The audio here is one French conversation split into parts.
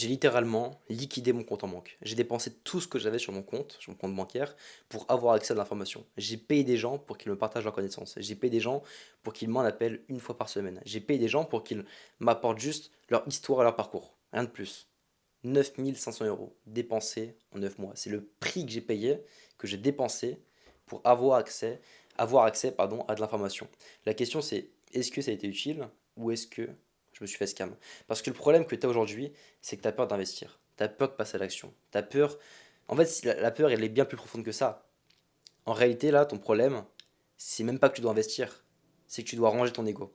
J'ai littéralement liquidé mon compte en banque. J'ai dépensé tout ce que j'avais sur mon compte bancaire, pour avoir accès à l'information. J'ai payé des gens pour qu'ils me partagent leurs connaissances. J'ai payé des gens pour qu'ils m'en appellent une fois par semaine. J'ai payé des gens pour qu'ils m'apportent juste leur histoire et leur parcours. Rien de plus. 9 500 € dépensés en 9 mois. C'est le prix que j'ai payé, que j'ai dépensé pour avoir accès pardon, à de l'information. La question c'est, est-ce que ça a été utile ou est-ce que je me suis fait scam? Parce que le problème que tu as aujourd'hui, c'est que tu as peur d'investir. Tu as peur de passer à l'action. Tu as peur. En fait, la peur, elle est bien plus profonde que ça. En réalité, là, ton problème, c'est même pas que tu dois investir, c'est que tu dois ranger ton ego.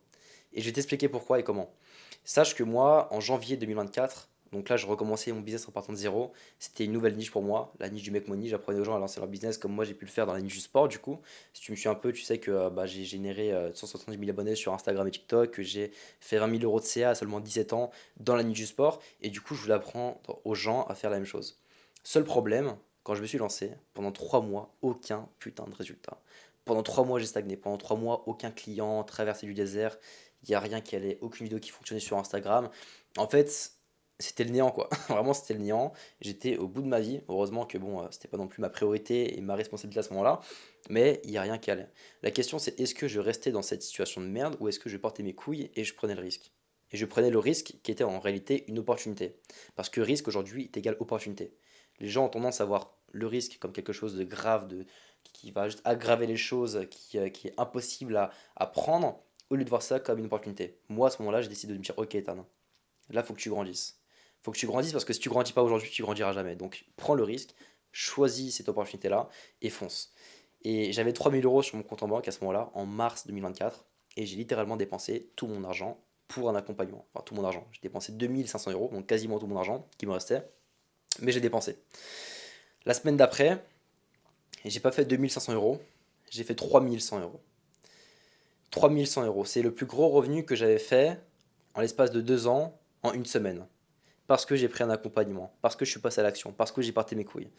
Et je vais t'expliquer pourquoi et comment. Sache que moi, en janvier 2024, donc là, je recommençais mon business en partant de zéro. C'était une nouvelle niche pour moi, la niche du make money. J'apprenais aux gens à lancer leur business comme moi j'ai pu le faire dans la niche du sport. Du coup, si tu me suis un peu, tu sais que bah, j'ai généré 170 000 abonnés sur Instagram et TikTok, que j'ai fait 20 000 euros de CA à seulement 17 ans dans la niche du sport. Et du coup, je voulais apprendre aux gens à faire la même chose. Seul problème, quand je me suis lancé, pendant 3 mois, aucun putain de résultat. Pendant 3 mois, j'ai stagné. Pendant 3 mois, aucun client, traversé du désert. Il n'y a rien qui allait, aucune vidéo qui fonctionnait sur Instagram. En fait, c'était le néant quoi. Vraiment, c'était le néant. J'étais au bout de ma vie. Heureusement que bon, c'était pas non plus ma priorité et ma responsabilité à ce moment-là. Mais il n'y a rien qui allait. La question, c'est est-ce que je restais dans cette situation de merde ou est-ce que je portais mes couilles et je prenais le risque? Et je prenais le risque qui était en réalité une opportunité. Parce que risque aujourd'hui est égal opportunité. Les gens ont tendance à voir le risque comme quelque chose de grave, qui va juste aggraver les choses, qui est impossible à prendre, au lieu de voir ça comme une opportunité. Moi, à ce moment-là, j'ai décidé de me dire, ok, Ethan, là, faut que tu grandisses. Faut que tu grandisses parce que si tu grandis pas aujourd'hui, tu grandiras jamais. Donc, prends le risque, choisis cette opportunité-là et fonce. Et j'avais 3 000 € sur mon compte en banque à ce moment-là, en mars 2024, et j'ai littéralement dépensé tout mon argent pour un accompagnement. Enfin, tout mon argent. J'ai dépensé 2 500 €, donc quasiment tout mon argent qui me restait, mais j'ai dépensé. La semaine d'après, j'ai pas fait 2 500 €, j'ai fait 3 100 €. 3 100 €, c'est le plus gros revenu que j'avais fait en l'espace de 2 ans, en une semaine. Parce que j'ai pris un accompagnement, parce que je suis passé à l'action, parce que j'ai parté mes couilles.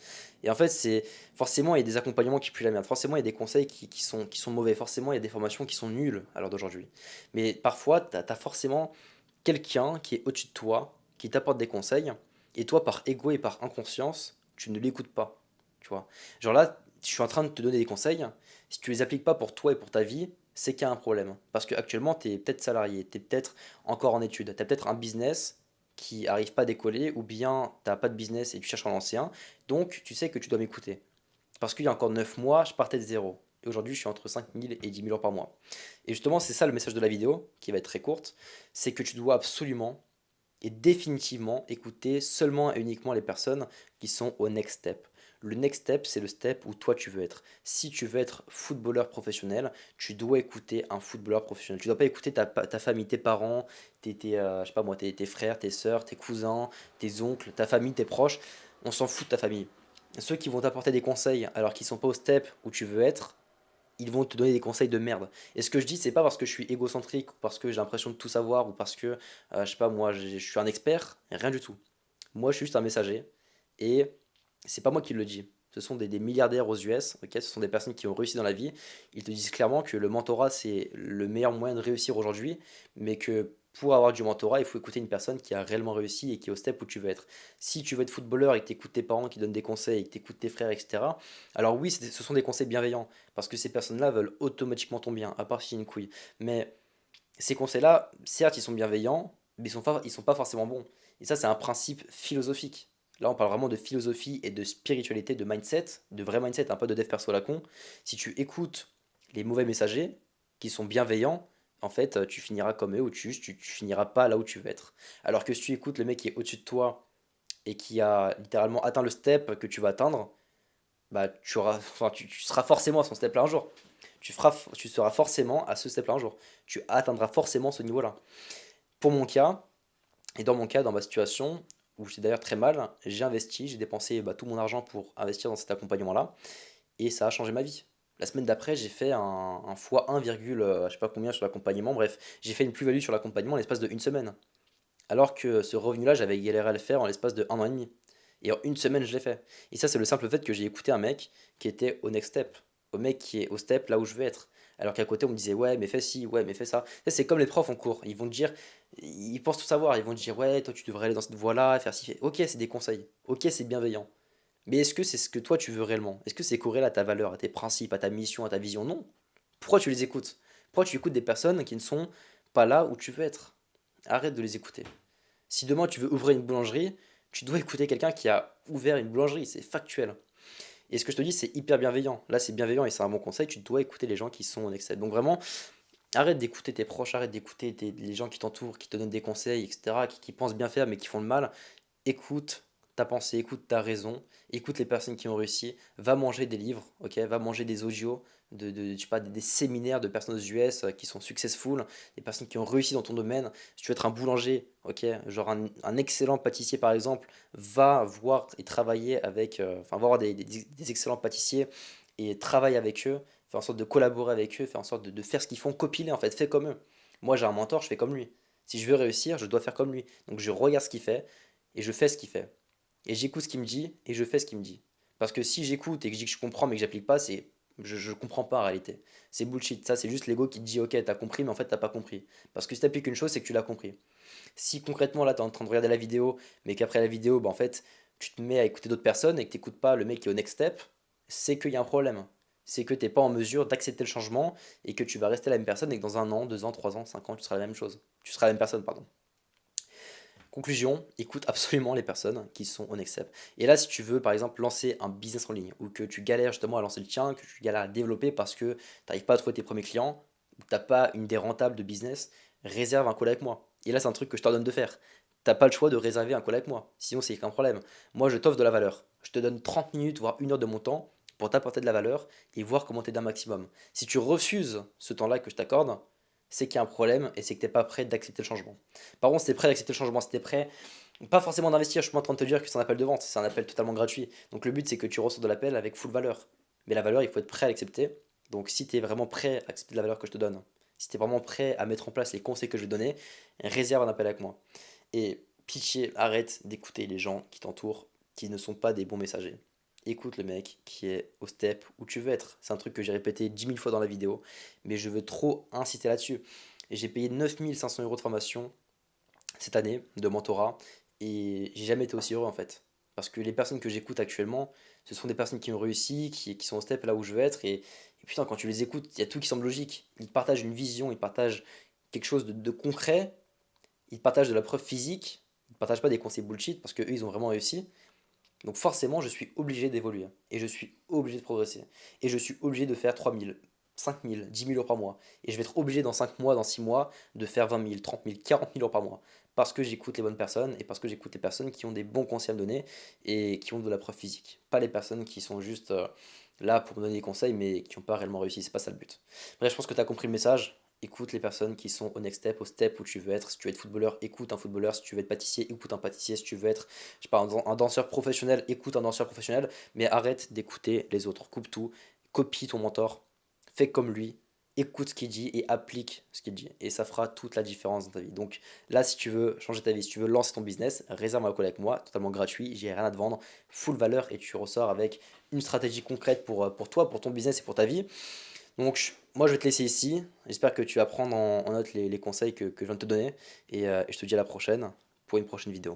Et en fait, c'est forcément, il y a des accompagnements qui puent la merde, forcément, il y a des conseils qui sont mauvais, forcément, il y a des formations qui sont nulles à l'heure d'aujourd'hui. Mais parfois, tu as forcément quelqu'un qui est au-dessus de toi, qui t'apporte des conseils, et toi, par ego et par inconscience, tu ne l'écoutes pas. Tu vois. Genre là, je suis en train de te donner des conseils, si tu les appliques pas pour toi et pour ta vie, c'est qu'il y a un problème. Parce qu'actuellement, tu es peut-être salarié, tu es peut-être encore en études, tu as peut-être un business qui arrive pas à décoller, ou bien tu n'as pas de business et tu cherches à en lancer un. Donc, tu sais que tu dois m'écouter. Parce qu'il y a encore 9 mois, je partais de zéro. Et aujourd'hui, je suis entre 5 000 et 10 000 € par mois. Et justement, c'est ça le message de la vidéo, qui va être très courte, c'est que tu dois absolument et définitivement écouter seulement et uniquement les personnes qui sont au next step. Le next step, c'est le step où toi tu veux être. Si tu veux être footballeur professionnel, tu dois écouter un footballeur professionnel. Tu ne dois pas écouter ta famille, tes parents, je sais pas moi, tes frères, tes sœurs, tes cousins, tes oncles, ta famille, tes proches. On s'en fout de ta famille. Ceux qui vont t'apporter des conseils alors qu'ils sont pas au step où tu veux être, ils vont te donner des conseils de merde. Et ce que je dis, c'est pas parce que je suis égocentrique, ou parce que j'ai l'impression de tout savoir, ou parce que, je sais pas, moi, je suis un expert, rien du tout. Moi, je suis juste un messager, et c'est pas moi qui le dis. Ce sont des milliardaires aux US, ok, ce sont des personnes qui ont réussi dans la vie. Ils te disent clairement que le mentorat, c'est le meilleur moyen de réussir aujourd'hui, mais que pour avoir du mentorat, il faut écouter une personne qui a réellement réussi et qui est au step où tu veux être. Si tu veux être footballeur et que tu écoutes tes parents qui donnent des conseils et que tu écoutes tes frères, etc., alors oui, ce sont des conseils bienveillants, parce que ces personnes-là veulent automatiquement ton bien, à part si y a une couille. Mais ces conseils-là, certes, ils sont bienveillants, mais ils sont pas forcément bons. Et ça, c'est un principe philosophique. Là, on parle vraiment de philosophie et de spiritualité, de mindset, de vrai mindset, un peu de dev perso à la con. Si tu écoutes les mauvais messagers, qui sont bienveillants, en fait, tu finiras comme eux, ou tu finiras pas là où tu veux être. Alors que si tu écoutes le mec qui est au-dessus de toi et qui a littéralement atteint le step que tu vas atteindre, bah, tu seras forcément à son step là un jour. Tu seras forcément à ce step là un jour. Tu atteindras forcément ce niveau-là. Pour mon cas, et dans mon cas, dans ma situation, où j'étais d'ailleurs très mal, j'ai investi, j'ai dépensé bah, tout mon argent pour investir dans cet accompagnement-là, et ça a changé ma vie. La semaine d'après, j'ai fait un fois 1, je sais pas combien sur l'accompagnement, bref, j'ai fait une plus-value sur l'accompagnement en l'espace de une semaine. Alors que ce revenu-là, j'avais galéré à le faire en l'espace de 1 an et demi. Et en une semaine, je l'ai fait. Et ça, c'est le simple fait que j'ai écouté un mec qui était au next step. Au mec qui est au step là où je veux être. Alors qu'à côté, on me disait, ouais, mais fais ci, ouais, mais fais ça. Ça, c'est comme les profs en cours. Ils vont te dire, Ils pensent tout savoir, ils vont te dire ouais, toi tu devrais aller dans cette voie-là, faire ci. Ok, c'est des conseils. Ok, c'est bienveillant. Mais est-ce que c'est ce que toi tu veux réellement? Est-ce que c'est corrélé à ta valeur, à tes principes, à ta mission, à ta vision? Non. Pourquoi tu les écoutes? Pourquoi tu écoutes des personnes qui ne sont pas là où tu veux être? Arrête de les écouter. Si demain tu veux ouvrir une boulangerie, tu dois écouter quelqu'un qui a ouvert une boulangerie, c'est factuel. Et ce que je te dis, c'est hyper bienveillant. Là, c'est bienveillant et c'est un bon conseil, tu dois écouter les gens qui sont en excès. Donc vraiment, arrête d'écouter tes proches, arrête d'écouter les gens qui t'entourent, qui te donnent des conseils, etc., qui pensent bien faire mais qui font le mal. Écoute ta pensée, écoute ta raison, écoute les personnes qui ont réussi, va manger des livres, ok, va manger des audios, je sais pas, des séminaires de personnes aux US qui sont successful, des personnes qui ont réussi dans ton domaine. Si tu veux être un boulanger, ok, genre un excellent pâtissier par exemple, va voir et travailler avec, enfin, va voir des excellents pâtissiers et travaille avec eux, fais en sorte de collaborer avec eux, fais en sorte de faire ce qu'ils font, copie-les en fait, fais comme eux. Moi j'ai un mentor, je fais comme lui. Si je veux réussir, je dois faire comme lui. Donc je regarde ce qu'il fait et je fais ce qu'il fait. Et j'écoute ce qu'il me dit et je fais ce qu'il me dit. Parce que si j'écoute et que je dis que je comprends mais que j'applique pas, c'est je comprends pas en réalité. C'est bullshit. Ça, c'est juste l'ego qui te dit ok, t'as compris, mais en fait, t'as pas compris. Parce que si t'appliques une chose, c'est que tu l'as compris. Si concrètement, là, t'es en train de regarder la vidéo, mais qu'après la vidéo, bah, en fait, tu te mets à écouter d'autres personnes et que t'écoutes pas le mec qui est au next step, c'est qu'il y a un problème. C'est que t'es pas en mesure d'accepter le changement et que tu vas rester la même personne et que dans un an, 2 ans, 3 ans, 5 ans, tu seras la même chose. Tu seras la même personne, pardon. Conclusion, écoute absolument les personnes qui sont au next step. Et là, si tu veux, par exemple, lancer un business en ligne ou que tu galères justement à lancer le tien, que tu galères à le développer parce que tu n'arrives pas à trouver tes premiers clients, ou que tu n'as pas une idée rentable de business, réserve un call avec moi. Et là, c'est un truc que je t'ordonne de faire. T'as pas le choix de réserver un call avec moi. Sinon, c'est qu'un problème. Moi, je t'offre de la valeur. Je te donne 30 minutes, voire 1 heure de mon temps pour t'apporter de la valeur et voir comment t'aider un maximum. Si tu refuses ce temps-là que je t'accorde, c'est qu'il y a un problème et c'est que tu n'es pas prêt d'accepter le changement. Par contre, si tu es prêt d'accepter le changement, si tu es prêt, pas forcément d'investir, je suis pas en train de te dire que c'est un appel de vente, c'est un appel totalement gratuit. Donc le but, c'est que tu reçois de l'appel avec full valeur. Mais la valeur, il faut être prêt à l'accepter. Donc si tu es vraiment prêt à accepter la valeur que je te donne, si tu es vraiment prêt à mettre en place les conseils que je vais te donner, réserve un appel avec moi. Et pitié, arrête d'écouter les gens qui t'entourent, qui ne sont pas des bons messagers. Écoute le mec qui est au step où tu veux être. C'est un truc que j'ai répété 10 000 fois dans la vidéo, mais je veux trop insister là-dessus. Et j'ai payé 9 500 € de formation cette année de mentorat et j'ai jamais été aussi heureux en fait. Parce que les personnes que j'écoute actuellement, ce sont des personnes qui ont réussi, qui sont au step là où je veux être et putain, quand tu les écoutes, il y a tout qui semble logique. Ils partagent une vision, ils partagent quelque chose de concret, ils partagent de la preuve physique, ils ne partagent pas des conseils bullshit parce qu'eux ils ont vraiment réussi. Donc forcément, je suis obligé d'évoluer. Et je suis obligé de progresser. Et je suis obligé de faire 3 000, 5 000, 10 000 € par mois. Et je vais être obligé dans 5 mois, dans 6 mois, de faire 20 000, 30 000, 40 000 € par mois. Parce que j'écoute les bonnes personnes et parce que j'écoute les personnes qui ont des bons conseils à me donner et qui ont de la preuve physique. Pas les personnes qui sont juste là pour me donner des conseils mais qui n'ont pas réellement réussi. C'est pas ça le but. Bref, je pense que tu as compris le message. Écoute les personnes qui sont au next step, au step où tu veux être. Si tu veux être footballeur, écoute un footballeur. Si tu veux être pâtissier, écoute un pâtissier. Si tu veux être, je sais pas, un danseur professionnel, écoute un danseur professionnel. Mais arrête d'écouter les autres. Coupe tout. Copie ton mentor. Fais comme lui. Écoute ce qu'il dit et applique ce qu'il dit. Et ça fera toute la différence dans ta vie. Donc là, si tu veux changer ta vie, si tu veux lancer ton business, réserve un call avec moi, totalement gratuit. J'ai rien à te vendre. Full valeur et tu ressors avec une stratégie concrète pour toi, pour ton business et pour ta vie. Donc, moi, je vais te laisser ici. J'espère que tu vas prendre en note les conseils que je viens de te donner. Et je te dis à la prochaine pour une prochaine vidéo.